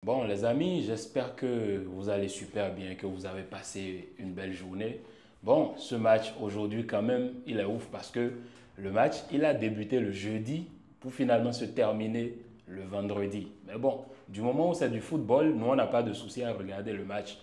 Bon, les amis, j'espère que vous allez super bien, que vous avez passé une belle journée. Bon, ce match aujourd'hui, quand même, il est ouf parce que le match, il a débuté le jeudi pour finalement se terminer le vendredi. Mais bon, du moment où c'est du football, nous, on n'a pas de souci à regarder le match.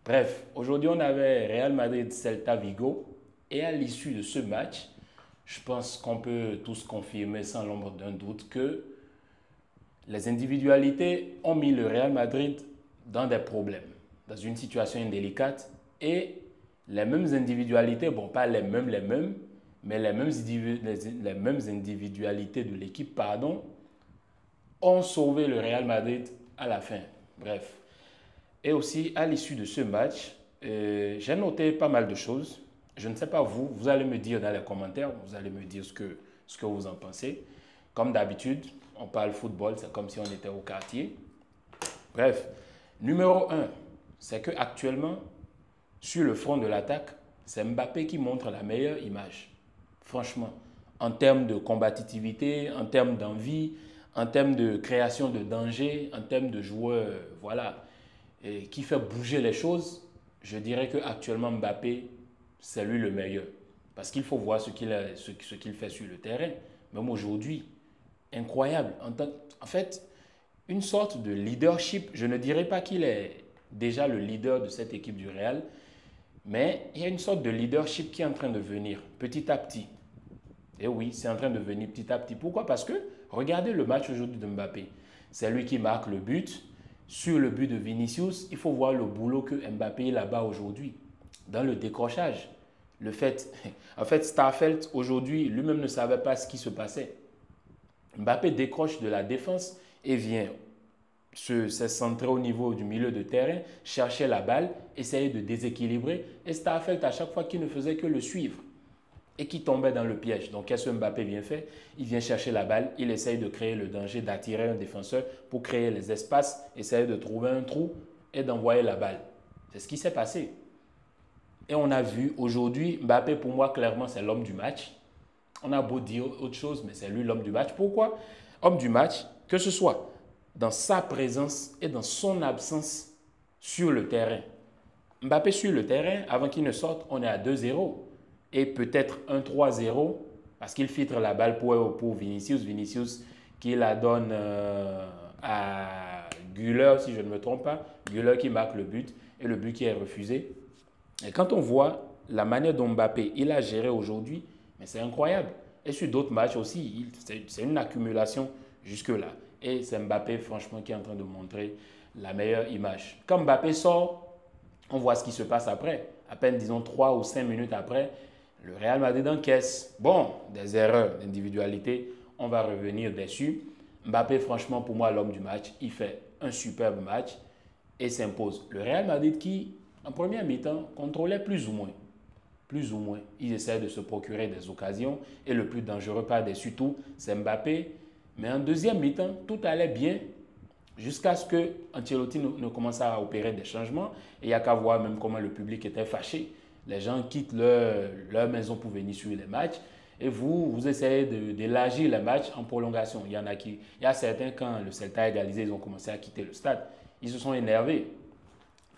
Bref, aujourd'hui, on avait Real Madrid-Celta Vigo. Et à l'issue de ce match, je pense qu'on peut tous confirmer sans l'ombre d'un doute que les individualités ont mis le Real Madrid dans des problèmes, dans une situation indélicate. Et les mêmes individualités, bon, pas les mêmes, mais les mêmes individualités de l'équipe, pardon, ont sauvé le Real Madrid à la fin. Bref. Et aussi, à l'issue de ce match, j'ai noté pas mal de choses. Je ne sais pas vous, vous allez me dire dans les commentaires, vous allez me dire ce que vous en pensez. Comme d'habitude, on parle football, c'est comme si on était au quartier. Bref, numéro un, c'est qu'actuellement, sur le front de l'attaque, c'est Mbappé qui montre la meilleure image. Franchement, en termes de combativité, en termes d'envie, en termes de création de danger, en termes de joueur, voilà, et qui fait bouger les choses, je dirais qu'actuellement Mbappé, c'est lui le meilleur. Parce qu'il faut voir ce qu'il fait sur le terrain. Même aujourd'hui, incroyable. En fait, une sorte de leadership. Je ne dirais pas qu'il est déjà le leader de cette équipe du Real, mais il y a une sorte de leadership qui est en train de venir petit à petit. Et oui, c'est en train de venir petit à petit. Pourquoi? Parce que regardez le match aujourd'hui de Mbappé. C'est lui qui marque le but. Sur le but de Vinicius, il faut voir le boulot que Mbappé est là-bas aujourd'hui, dans le décrochage. Le fait, en fait, Starfelt aujourd'hui, lui-même ne savait pas ce qui se passait. Mbappé décroche de la défense et vient se centrer au niveau du milieu de terrain, chercher la balle, essayer de déséquilibrer. Et Starfelt, à chaque fois qu'il ne faisait que le suivre et qui tombait dans le piège. Donc, qu'est-ce que Mbappé vient faire? Il vient chercher la balle, il essaye de créer le danger, d'attirer un défenseur pour créer les espaces, essayer de trouver un trou et d'envoyer la balle. C'est ce qui s'est passé. Et on a vu aujourd'hui, Mbappé, pour moi, clairement, c'est l'homme du match. On a beau dire autre chose, mais c'est lui l'homme du match. Pourquoi? Homme du match, que ce soit dans sa présence et dans son absence sur le terrain. Mbappé sur le terrain, avant qu'il ne sorte, on est à 2-0 et peut-être un 3-0 parce qu'il filtre la balle pour Vinicius. Vinicius qui la donne à Güler, si je ne me trompe pas. Güler qui marque le but et le but qui est refusé. Et quand on voit la manière dont Mbappé il a géré aujourd'hui, mais c'est incroyable. Et sur d'autres matchs aussi, c'est une accumulation jusque-là. Et c'est Mbappé, franchement, qui est en train de montrer la meilleure image. Quand Mbappé sort, on voit ce qui se passe après. À peine, disons, 3 ou 5 minutes après, le Real Madrid encaisse. Bon, des erreurs d'individualité, on va revenir dessus. Mbappé, franchement, pour moi, l'homme du match, il fait un superbe match et s'impose. Le Real Madrid qui, en première mi-temps, contrôlait plus ou moins. Plus ou moins. Ils essaient de se procurer des occasions et le plus dangereux par-dessus tout, c'est Mbappé. Mais en deuxième mi-temps, tout allait bien jusqu'à ce que Ancelotti ne commence à opérer des changements. Et il n'y a qu'à voir même comment le public était fâché. Les gens quittent leur maison pour venir suivre les matchs. Et vous essayez d'élargir les matchs en prolongation. Il y a certains, quand le Celta a égalisé, ils ont commencé à quitter le stade. Ils se sont énervés.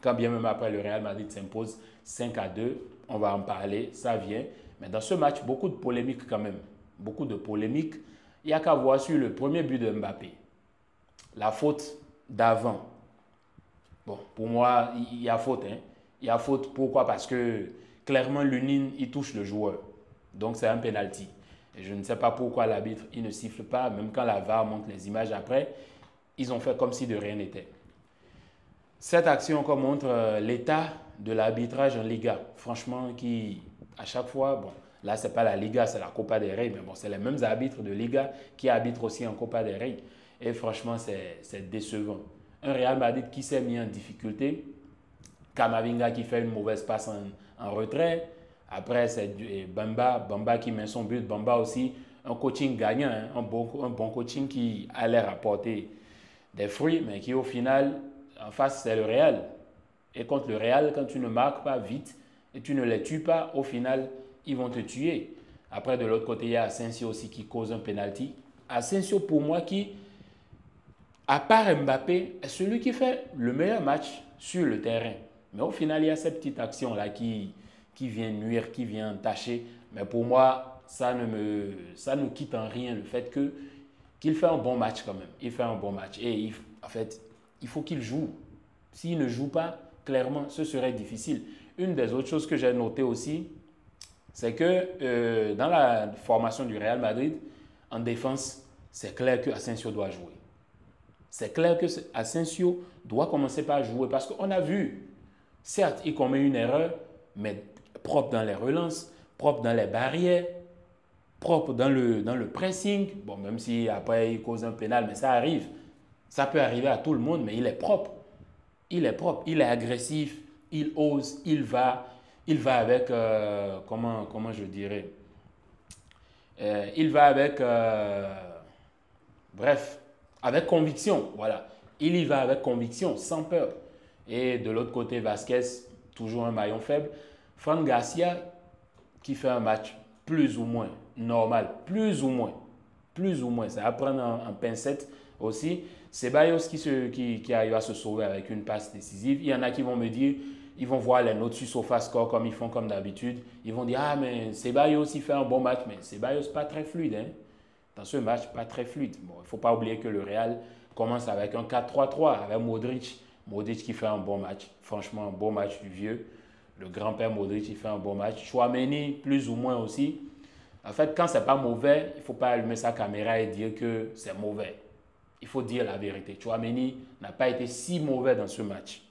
Quand bien même après le Real Madrid s'impose 5-2, on va en parler, ça vient. Mais dans ce match, beaucoup de polémiques quand même. Beaucoup de polémiques. Il n'y a qu'à voir sur le premier but de Mbappé. La faute d'avant. Bon, pour moi, il y a faute. Hein. Il y a faute. Pourquoi? Parce que clairement, Lunin, il touche le joueur. Donc, c'est un penalty. Et je ne sais pas pourquoi l'arbitre, il ne siffle pas. Même quand la VAR montre les images après, ils ont fait comme si de rien n'était. Cette action encore montre l'état de l'arbitrage en Liga. Franchement, qui, à chaque fois, bon, là, ce n'est pas la Liga, c'est la Copa del Rey, mais bon, c'est les mêmes arbitres de Liga qui arbitrent aussi en Copa del Rey. Et franchement, c'est décevant. Un Real Madrid qui s'est mis en difficulté, Camavinga qui fait une mauvaise passe en retrait. Après, c'est Bamba qui met son but. Bamba aussi, un coaching gagnant, hein, un bon coaching qui allait rapporter des fruits, mais qui au final, en face, c'est le Real. Et contre le Real, quand tu ne marques pas vite et tu ne les tues pas, au final, ils vont te tuer. Après, de l'autre côté, il y a Asensio aussi qui cause un penalty. Asensio, pour moi, qui à part Mbappé, est celui qui fait le meilleur match sur le terrain. Mais au final, il y a cette petite action-là qui vient nuire, qui vient entacher. Mais pour moi, ça ne quitte en rien le fait qu'il fait un bon match quand même. Il fait un bon match. Et en fait, il faut qu'il joue. S'il ne joue pas, clairement, ce serait difficile. Une des autres choses que j'ai notées aussi, c'est que dans la formation du Real Madrid, en défense, c'est clair que Asensio doit jouer. C'est clair que Asensio doit commencer par jouer parce qu'on a vu, certes, il commet une erreur, mais propre dans les relances, propre dans les barrières, propre dans le pressing. Bon, même si après il cause un pénal, mais ça arrive. Ça peut arriver à tout le monde, mais il est propre. Il est propre, il est agressif, il ose, il va avec, comment je dirais, il va avec, bref, avec conviction, voilà. Il y va avec conviction, sans peur. Et de l'autre côté, Vasquez, toujours un maillon faible. Fran Garcia, qui fait un match plus ou moins normal, plus ou moins, ça va prendre en pincette aussi. Ceballos qui arrive à se sauver avec une passe décisive. Il y en a qui vont me dire, ils vont voir les notes sur SofaScore comme ils font comme d'habitude. Ils vont dire, ah mais Ceballos, il fait un bon match, mais Ceballos pas très fluide. Hein. Dans ce match, pas très fluide. Bon, il ne faut pas oublier que le Real commence avec un 4-3-3, avec Modric. Modric qui fait un bon match. Franchement, un bon match du vieux. Le grand-père Modric, il fait un bon match. Chouameni, plus ou moins aussi. En fait, quand c'est pas mauvais, il ne faut pas allumer sa caméra et dire que c'est mauvais. Il faut dire la vérité. Chouameni n'a pas été si mauvais dans ce match.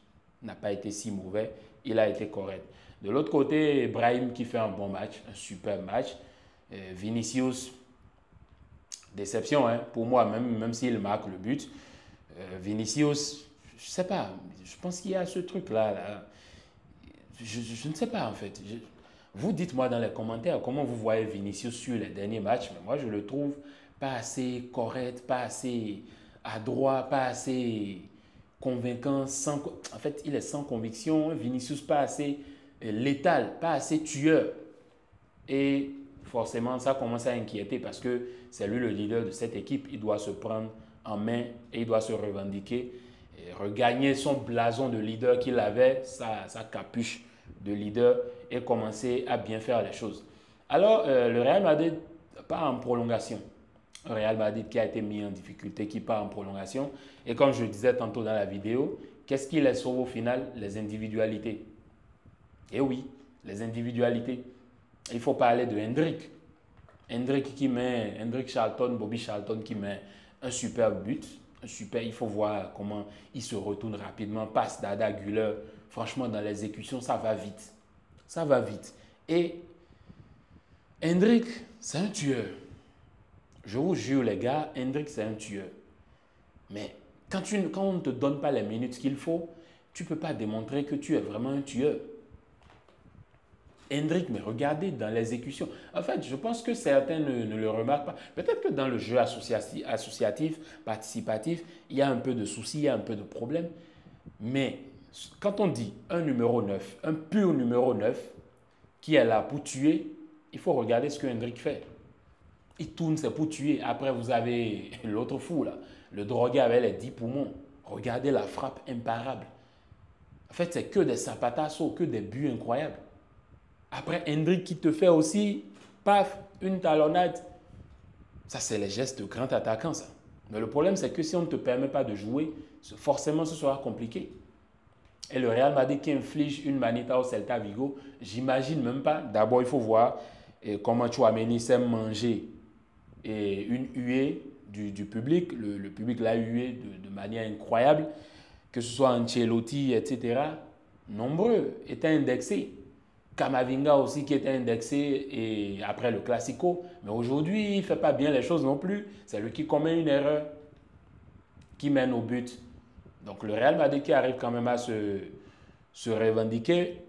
N'a pas été si mauvais. Il a été correct. De l'autre côté, Brahim qui fait un bon match, un super match. Vinicius, déception, hein, pour moi, même s'il marque le but. Vinicius, je ne sais pas. Je pense qu'il y a ce truc-là. Là. Je ne sais pas, en fait. Vous dites-moi dans les commentaires comment vous voyez Vinicius sur les derniers matchs. Mais moi, je le trouve pas assez correct, pas assez adroit, pas assez convaincant. En fait, il est sans conviction. Vinicius pas assez létal, pas assez tueur. Et forcément, ça commence à inquiéter parce que c'est lui le leader de cette équipe. Il doit se prendre en main et il doit se revendiquer, et regagner son blason de leader qu'il avait, sa capuche de leader, et commencer à bien faire les choses. Alors, le Real Madrid part en prolongation. Un Real Madrid qui a été mis en difficulté, qui part en prolongation. Et comme je disais tantôt dans la vidéo, qu'est-ce qui les sauve au final? Les individualités. Et oui, les individualités. Il faut parler de Hendrick. Hendrick Charlton, Bobby Charlton qui met un super but. Il faut voir comment il se retourne rapidement. Passe d'Arda Güler. Franchement, dans l'exécution, ça va vite. Ça va vite. Et Hendrick, c'est un tueur. Je vous jure, les gars, Hendrick, c'est un tueur. Mais quand on ne te donne pas les minutes qu'il faut, tu ne peux pas démontrer que tu es vraiment un tueur. Hendrick, mais regardez dans l'exécution. En fait, je pense que certains ne le remarquent pas. Peut-être que dans le jeu associatif, participatif, il y a un peu de soucis, il y a un peu de problèmes. Mais quand on dit un numéro 9, un pur numéro 9, qui est là pour tuer, il faut regarder ce que Hendrick fait. Il tourne, c'est pour tuer. Après, vous avez l'autre fou, là, le drogué avec les 10 poumons. Regardez la frappe imparable. En fait, c'est que des zapatassos, que des buts incroyables. Après, Hendrick qui te fait aussi, paf, une talonnade. Ça, c'est les gestes de grand attaquant, ça. Mais le problème, c'est que si on ne te permet pas de jouer, forcément, ce sera compliqué. Et le Real Madrid qui inflige une manita au Celta Vigo, j'imagine même pas. D'abord, il faut voir comment Chouameni sait manger une huée du public. Le public l'a hué de manière incroyable. Que ce soit Ancelotti, etc. Nombreux étaient indexés. Camavinga aussi qui était indexé et après le Classico. Mais aujourd'hui, il ne fait pas bien les choses non plus. C'est lui qui commet une erreur, qui mène au but. Donc le Real Madrid qui arrive quand même à se revendiquer.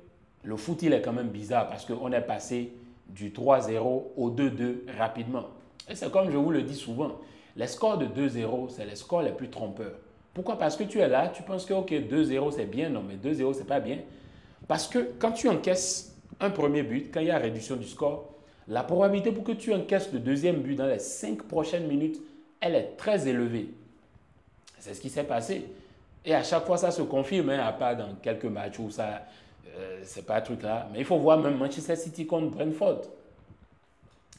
Le foot, il est quand même bizarre parce qu'on est passé du 3-0 au 2-2 rapidement. Et c'est comme je vous le dis souvent, les scores de 2-0, c'est les scores les plus trompeurs. Pourquoi? Parce que tu es là, tu penses que ok, 2-0 c'est bien, non mais 2-0 c'est pas bien. Parce que quand tu encaisses un premier but, quand il y a réduction du score, la probabilité pour que tu encaisses le deuxième but dans les 5 prochaines minutes, elle est très élevée. C'est ce qui s'est passé. Et à chaque fois, ça se confirme, hein, à part dans quelques matchs où ça, c'est pas un truc là. Mais il faut voir même Manchester City contre Brentford.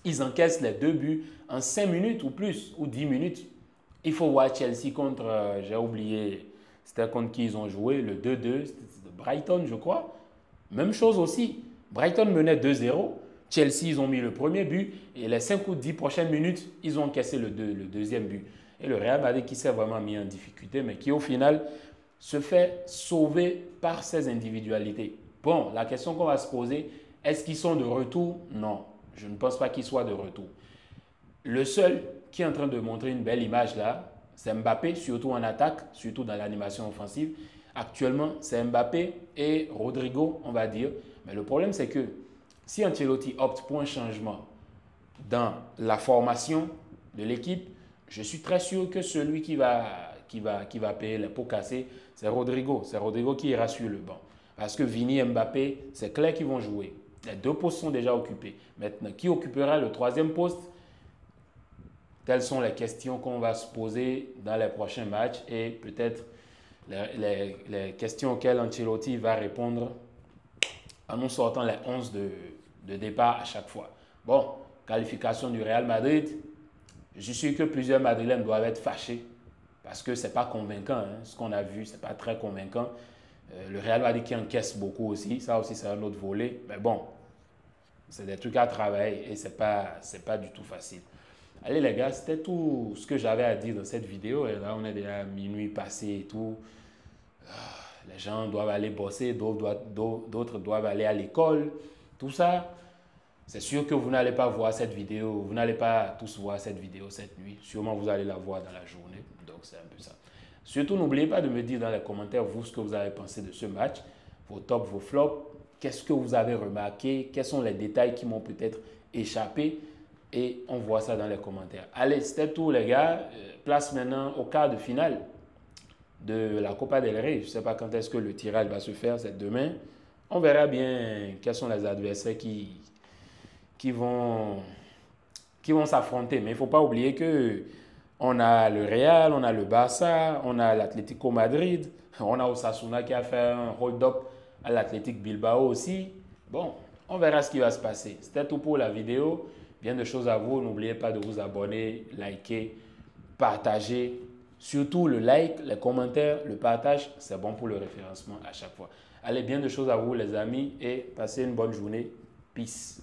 Ils encaissent les 2 buts en 5 minutes ou plus, ou 10 minutes. Il faut voir Chelsea contre, j'ai oublié, c'était contre qui ils ont joué, le 2-2, c'était Brighton, je crois. Même chose aussi. Brighton menait 2-0. Chelsea, ils ont mis le premier but. Et les 5 ou 10 prochaines minutes, ils ont encaissé le deuxième but. Et le Real Madrid qui s'est vraiment mis en difficulté, mais qui au final se fait sauver par ses individualités. Bon, la question qu'on va se poser, est-ce qu'ils sont de retour? Non, je ne pense pas qu'ils soient de retour. Le seul qui est en train de montrer une belle image là, c'est Mbappé, surtout en attaque, surtout dans l'animation offensive. Actuellement, c'est Mbappé et Rodrigo, on va dire. Mais le problème, c'est que si Ancelotti opte pour un changement dans la formation de l'équipe, je suis très sûr que celui qui va payer les pots cassés, c'est Rodrigo. C'est Rodrigo qui ira sur le banc. Parce que Vini et Mbappé, c'est clair qu'ils vont jouer. Les 2 postes sont déjà occupés. Maintenant, qui occupera le 3e poste? Telles sont les questions qu'on va se poser dans les prochains matchs et peut-être les questions auxquelles Ancelotti va répondre en nous sortant les 11 de départ à chaque fois. Bon, qualification du Real Madrid. Je suis sûr que plusieurs Madrilènes doivent être fâchés parce que ce n'est pas convaincant. Hein. Ce qu'on a vu, ce n'est pas très convaincant. Le Real Madrid qui encaisse beaucoup aussi. Ça aussi, c'est un autre volet. Mais bon, c'est des trucs à travailler et ce n'est pas du tout facile. Allez les gars, c'était tout ce que j'avais à dire dans cette vidéo. Et là, on est déjà à minuit passé et tout. Les gens doivent aller bosser, d'autres doivent aller à l'école. Tout ça, c'est sûr que vous n'allez pas voir cette vidéo. Vous n'allez pas tous voir cette vidéo cette nuit. Sûrement, vous allez la voir dans la journée. Donc, c'est un peu ça. Surtout, n'oubliez pas de me dire dans les commentaires, vous, ce que vous avez pensé de ce match. Vos tops, vos flops. Qu'est-ce que vous avez remarqué? Quels sont les détails qui m'ont peut-être échappé? Et on voit ça dans les commentaires. Allez, c'était tout les gars. Place maintenant au quart de finale de la Copa del Rey. Je ne sais pas quand est-ce que le tirage va se faire, c'est demain. On verra bien quels sont les adversaires qui vont s'affronter. Mais il ne faut pas oublier qu'on a le Real, on a le Barça, on a l'Atlético Madrid, on a Osasuna qui a fait un hold-up à l'Athletic Bilbao aussi. Bon, on verra ce qui va se passer. C'était tout pour la vidéo. Bien de choses à vous. N'oubliez pas de vous abonner, liker, partager. Surtout le like, les commentaires, le partage, c'est bon pour le référencement à chaque fois. Allez, bien de choses à vous les amis et passez une bonne journée. Peace.